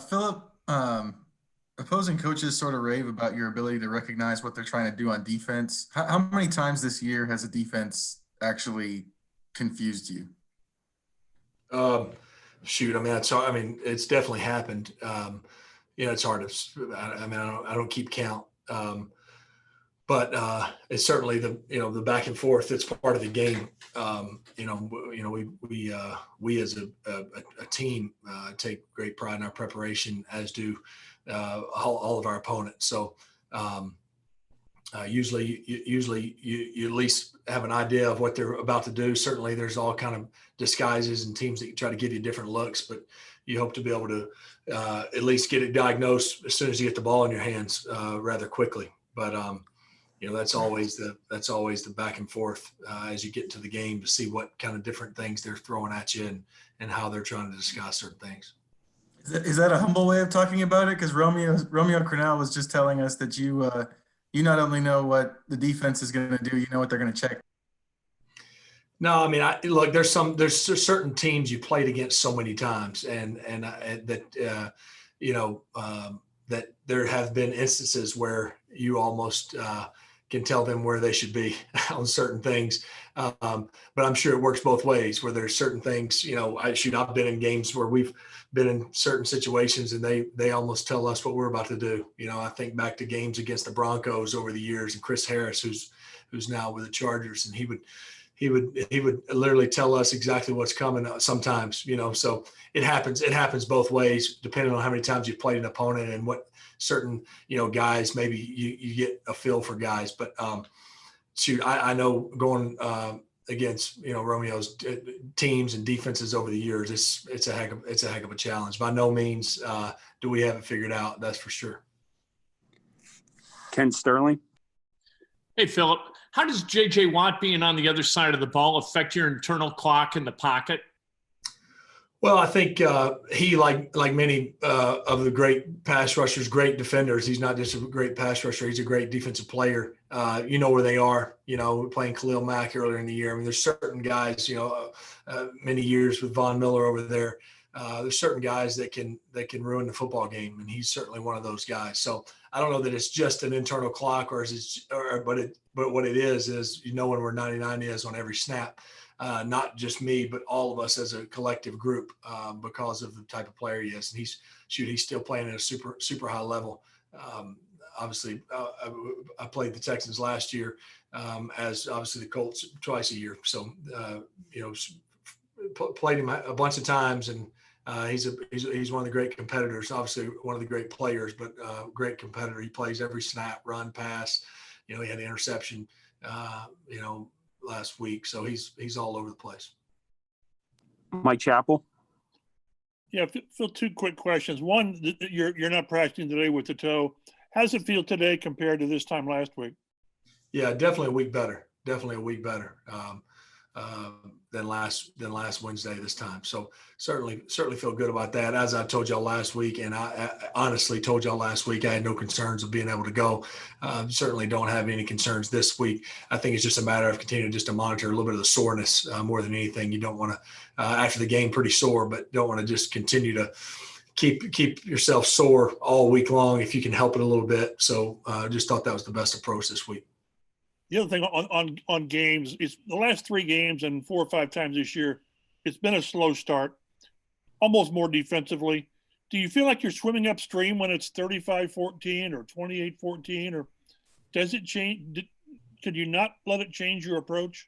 Philip, opposing coaches sort of rave about your ability to recognize what they're trying to do on defense. How many times this year has a defense actually confused you? Um, Shoot, I mean, it's definitely happened. It's hard to. I don't keep count. But it's certainly the back and forth. It's part of the game. We as a team take great pride in our preparation, as do all of our opponents. So usually you at least have an idea of what they're about to do. Certainly, there's all kind of disguises and teams that try to give you different looks, but you hope to be able to at least get it diagnosed as soon as you get the ball in your hands rather quickly. But that's always the back and forth as you get into the game to see what kind of different things they're throwing at you and how they're trying to discuss certain things. Is that a humble way of talking about it? Because Romeo Cornell was just telling us that you not only know what the defense is going to do, you know what they're going to check. No, I mean, look. There's certain teams you played against so many times, and that there have been instances where you almost can tell them where they should be on certain things. But I'm sure it works both ways. Where there's certain things, I've been in games where we've been in certain situations, and they almost tell us what we're about to do. I think back to games against the Broncos over the years, and Chris Harris, who's now with the Chargers, and he would literally tell us exactly what's coming sometimes, so it happens both ways, depending on how many times you've played an opponent and what certain, guys, maybe you get a feel for guys. But I know going against, Romeo's teams and defenses over the years, it's a heck of a challenge. By no means do we have it figured out. That's for sure. Ken Sterling. Hey, Philip, how does J.J. Watt being on the other side of the ball affect your internal clock in the pocket? Well, I think he, like many of the great pass rushers, great defenders, he's not just a great pass rusher, he's a great defensive player. Where they are, playing Khalil Mack earlier in the year. I mean, there's certain guys, many years with Von Miller over there. There's certain guys that can ruin the football game, and he's certainly one of those guys. So I don't know that it's just an internal clock, but what it is when where 99 is on every snap. Not just me, but all of us as a collective group, because of the type of player he is. And he's still playing at a super, super high level. Obviously, I played the Texans last year, as obviously the Colts twice a year. So, played him a bunch of times, and he's one of the great competitors. Obviously, one of the great players, but great competitor. He plays every snap, run, pass. He had an interception. Last week, so he's all over the place. Mike Chappell. Yeah, Phil, two quick questions. One, you're not practicing today with the toe. How does it feel today compared to this time last week? Yeah, definitely a week better. Than last Wednesday this time. So certainly feel good about that. As I told y'all last week, and I honestly told y'all last week, I had no concerns of being able to go. Certainly don't have any concerns this week. I think it's just a matter of continuing just to monitor a little bit of the soreness more than anything. You don't want to, after the game, pretty sore, but don't want to just continue to keep yourself sore all week long if you can help it a little bit. So just thought that was the best approach this week. The other thing on games is the last three games and 4 or 5 times this year, it's been a slow start, almost more defensively. Do you feel like you're swimming upstream when it's 35-14 or 28-14, or does it change? Could you not let it change your approach?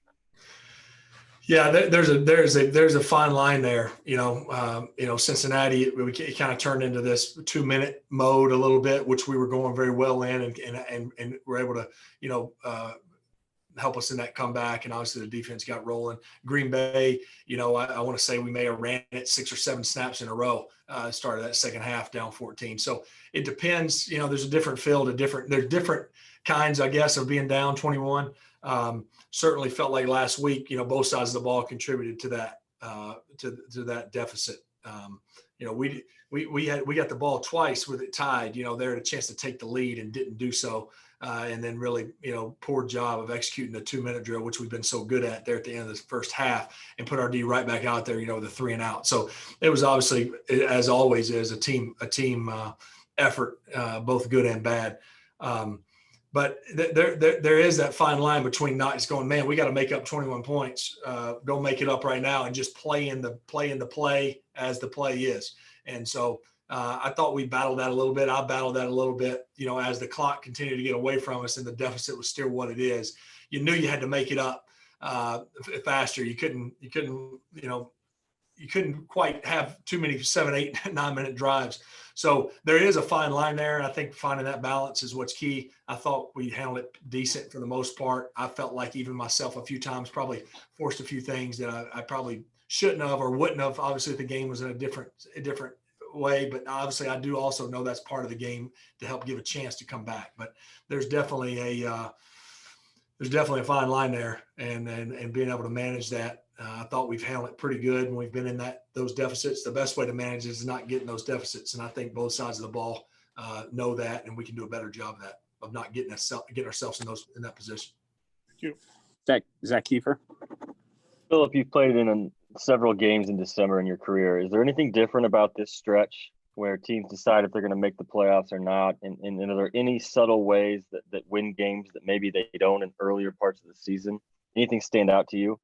Yeah, there's a fine line there. Cincinnati, it kind of turned into this 2-minute mode a little bit, which we were going very well in, and were able to, help us in that comeback. And obviously the defense got rolling. Green Bay, I want to say we may have ran it 6 or 7 snaps in a row. Started that second half down 14. So it depends. There's a different feel to there's different kinds, I guess, of being down 21. Certainly felt like last week, both sides of the ball contributed to that, to that deficit. we got the ball twice with it tied. They had a chance to take the lead and didn't do so. And then really, poor job of executing the 2-minute drill, which we've been so good at there at the end of the first half, and put our D right back out there, with a 3 and out. So it was obviously, as always, is a team effort, both good and bad. But there is that fine line between not just going, man, we got to make up 21 points, go make it up right now, and just play in the play as the play is. And so I thought we battled that a little bit. I battled that a little bit, as the clock continued to get away from us and the deficit was still what it is. You knew you had to make it up faster. You couldn't quite have too many 7, 8, 9-minute drives. So there is a fine line there. And I think finding that balance is what's key. I thought we handled it decent for the most part. I felt like even myself a few times probably forced a few things that I probably shouldn't have or wouldn't have. Obviously the game was in a different way, but obviously I do also know that's part of the game to help give a chance to come back. But there's definitely a fine line there, and being able to manage that. I thought we've handled it pretty good when we've been in those deficits. The best way to manage is not getting those deficits, and I think both sides of the ball know that, and we can do a better job of that, of not getting ourselves in that position. Thank you. Zach Kiefer. Philip, you've played in several games in December in your career. Is there anything different about this stretch where teams decide if they're going to make the playoffs or not? And are there any subtle ways that win games that maybe they don't in earlier parts of the season? Anything stand out to you?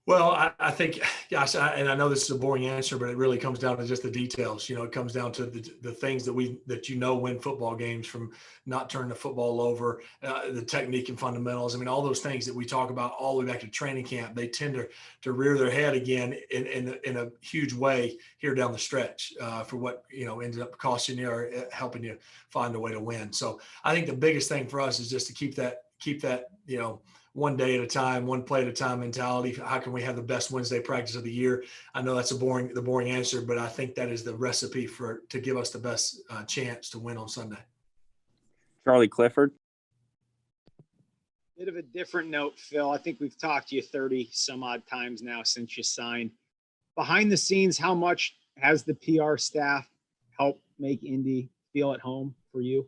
Well, I think, gosh, and I know this is a boring answer, but it really comes down to just the details. It comes down to the things that win football games, from not turning the football over, the technique and fundamentals. I mean, all those things that we talk about all the way back to training camp, they tend to rear their head again in a huge way here down the stretch for what ended up costing you or helping you find a way to win. So I think the biggest thing for us is just to keep that one day at a time, one play at a time mentality. How can we have the best Wednesday practice of the year? I know that's the boring answer, but I think that is the recipe to give us the best chance to win on Sunday. Charlie Clifford. Bit of a different note, Phil. I think we've talked to you 30 some odd times now since you signed. Behind the scenes, how much has the PR staff helped make Indy feel at home for you?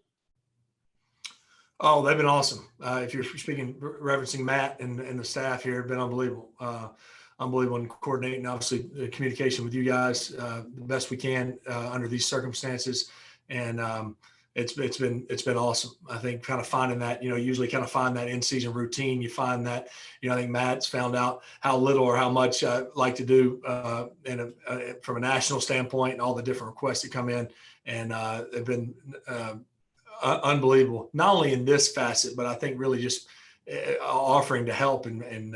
Oh, they've been awesome. If you're referencing Matt and the staff here, have been unbelievable. Unbelievable in coordinating, obviously, the communication with you guys the best we can under these circumstances. And it's been awesome. I think kind of finding that, usually kind of find that in-season routine. You find that, I think Matt's found out how little or how much I like to do from a national standpoint, and all the different requests that come in. And they've been unbelievable, not only in this facet, but I think really just offering to help and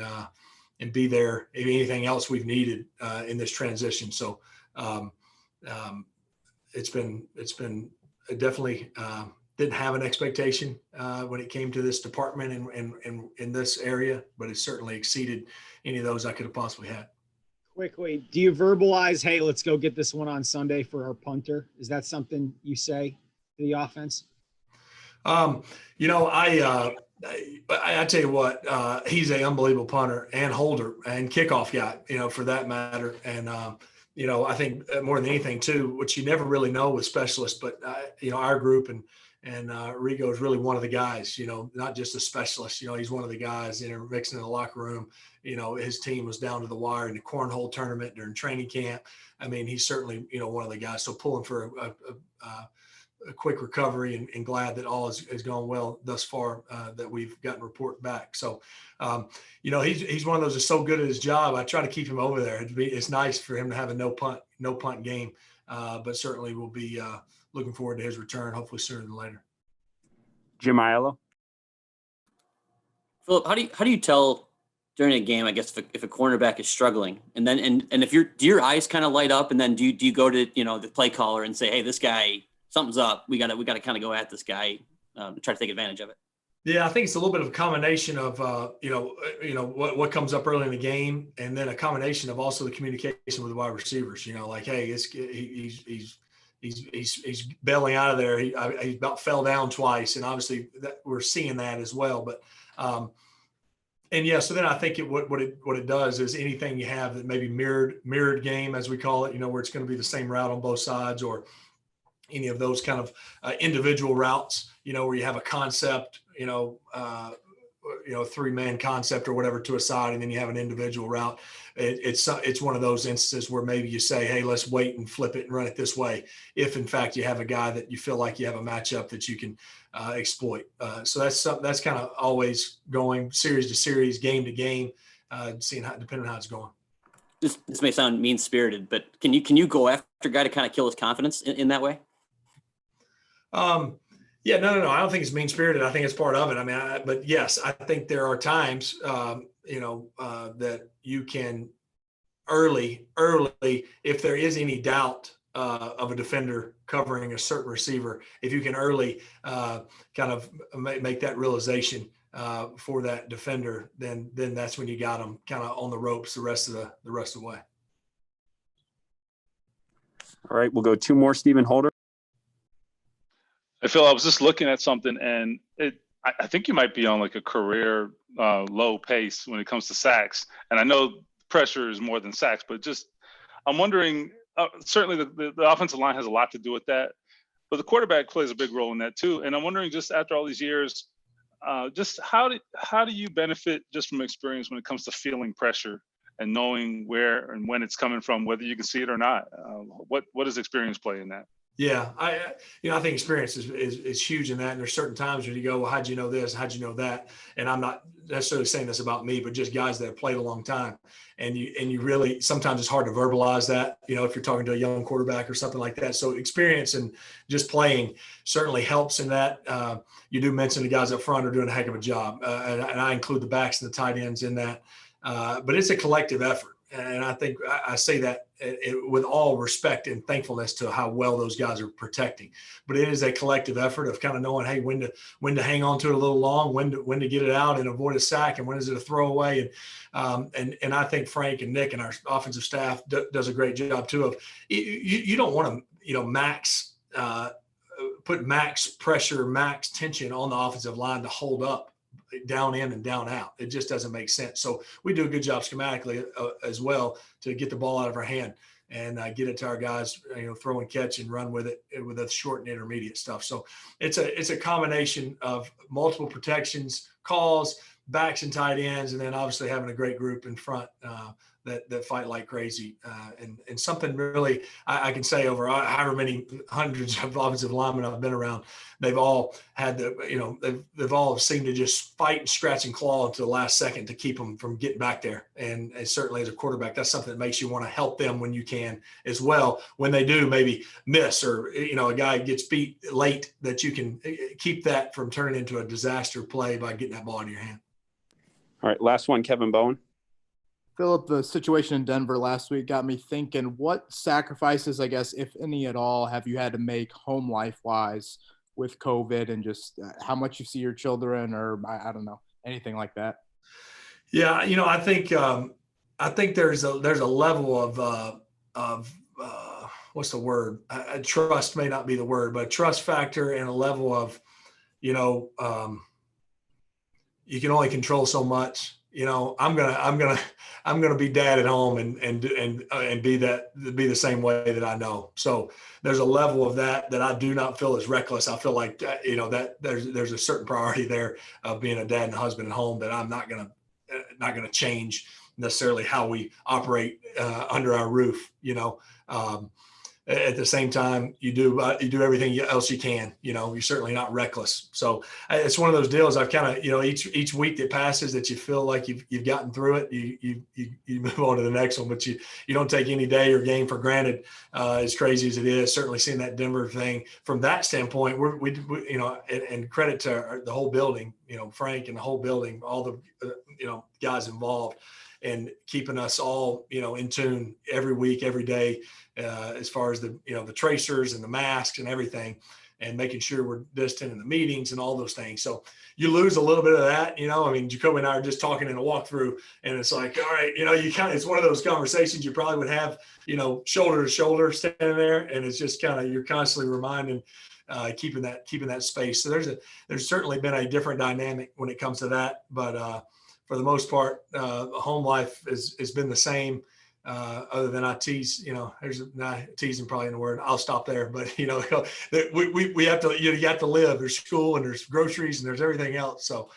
be there if anything else we've needed in this transition. So it's been definitely didn't have an expectation when it came to this department and in this area, but it certainly exceeded any of those I could have possibly had. Quickly, do you verbalize, hey, let's go get this one on Sunday for our punter? Is that something you say to the offense? I tell you what, he's an unbelievable punter and holder and kickoff guy, for that matter. And, I think more than anything too, which you never really know with specialists, but, our group and Rigo is really one of the guys, not just a specialist, he's one of the guys mixing in the locker room. His team was down to the wire in the cornhole tournament during training camp. I mean, he's certainly, one of the guys. So pulling for a quick recovery and glad that all has gone well thus far that we've gotten report back. So, he's one of those that's so good at his job. I try to keep him over there. It's nice for him to have a no punt game, but certainly we'll be looking forward to his return, hopefully sooner than later. Jim Aiello. Philip, how do you tell during a game, I guess, if a cornerback is struggling, and then and if do your eyes kind of light up, and then do you go to the play caller and say, hey, this guy, something's up. We gotta kind of go at this guy to try to take advantage of it. Yeah, I think it's a little bit of a combination of what comes up early in the game, and then a combination of also the communication with the wide receivers. Like, hey, he's bailing out of there. He about fell down twice, and obviously we're seeing that as well. But And yeah, so then I think what it does is anything you have that maybe mirrored game, as we call it, where it's going to be the same route on both sides, or any of those kind of individual routes, where you have a concept, 3-man concept or whatever to a side, and then you have an individual route. It's one of those instances where maybe you say, hey, let's wait and flip it and run it this way, if in fact you have a guy that you feel like you have a matchup that you can exploit. So that's kind of always going series to series, game to game, seeing how, depending on how it's going. This may sound mean spirited, but can you go after a guy to kind of kill his confidence in that way? Yeah, no. I don't think it's mean spirited. I think it's part of it. I mean, but yes, I think there are times, that you can early, if there is any doubt of a defender covering a certain receiver, if you can early kind of make that realization for that defender, then that's when you got them kind of on the ropes the rest of the way. All right, we'll go 2 more. Stephen Holder. I feel I was just looking at something, and I think you might be on like a career low pace when it comes to sacks. And I know pressure is more than sacks, but just I'm wondering. Certainly, the offensive line has a lot to do with that, but the quarterback plays a big role in that too. And I'm wondering, just after all these years, just how do you benefit just from experience when it comes to feeling pressure and knowing where and when it's coming from, whether you can see it or not? What does experience play in that? Yeah, I think experience is huge in that. And there's certain times when you go, well, how'd you know this? How'd you know that? And I'm not necessarily saying this about me, but just guys that have played a long time. And you really, sometimes it's hard to verbalize that, if you're talking to a young quarterback or something like that. So experience and just playing certainly helps in that. You do mention the guys up front are doing a heck of a job. And I include the backs and the tight ends in that. But it's a collective effort. And I think I say that with all respect and thankfulness to how well those guys are protecting. But it is a collective effort of kind of knowing, hey, when to hang on to it a little long, when to get it out and avoid a sack, and when is it a throwaway. And I think Frank and Nick and our offensive staff does a great job too. Of you don't want to put max pressure, max tension on the offensive line to hold up down in and down out. It just doesn't make sense. So we do a good job schematically as well to get the ball out of our hand and get it to our guys, throw and catch and run with it with the short and intermediate stuff. So it's a combination of multiple protections, calls, backs and tight ends, and then obviously having a great group in front that fight like crazy. And something really I can say over however many hundreds of offensive linemen I've been around, they've all had they've all seemed to just fight and scratch and claw until the last second to keep them from getting back there. And certainly as a quarterback, that's something that makes you want to help them when you can as well. When they do maybe miss or, a guy gets beat late, that you can keep that from turning into a disaster play by getting that ball in your hand. All right, last one, Kevin Bowen. Philip, the situation in Denver last week got me thinking, what sacrifices, I guess, if any at all, have you had to make home life-wise with COVID, and just how much you see your children, or I don't know, anything like that? Yeah, I think there's a level of what's the word? Trust may not be the word, but a trust factor and a level of, you can only control so much. I'm gonna be dad at home and be the same way that I know. So there's a level of that I do not feel is reckless. I feel like that there's a certain priority there of being a dad and a husband at home that I'm not gonna change necessarily how we operate under our roof. At the same time, you do everything else you can. You're certainly not reckless. So it's one of those deals. I've kind of, each week that passes that you feel like you've gotten through it, you move on to the next one. But you don't take any day or game for granted. As crazy as it is, certainly seeing that Denver thing from that standpoint, we and credit to the whole building, Frank and the whole building, all the guys involved, and keeping us all, in tune every week, every day, as far as the tracers and the masks and everything, and making sure we're distant in the meetings and all those things. So you lose a little bit of that, Jacoby and I are just talking in a walkthrough, and it's like, all right, it's one of those conversations you probably would have, shoulder to shoulder standing there. And it's just kind of, you're constantly reminding, keeping that space. So there's certainly been a different dynamic when it comes to that. But, for the most part, home life has been the same. Other than I tease, there's not teasing probably in the word. I'll stop there, but we have to, you have to live. There's school and there's groceries and there's everything else. So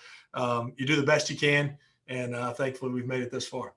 you do the best you can, and thankfully we've made it this far.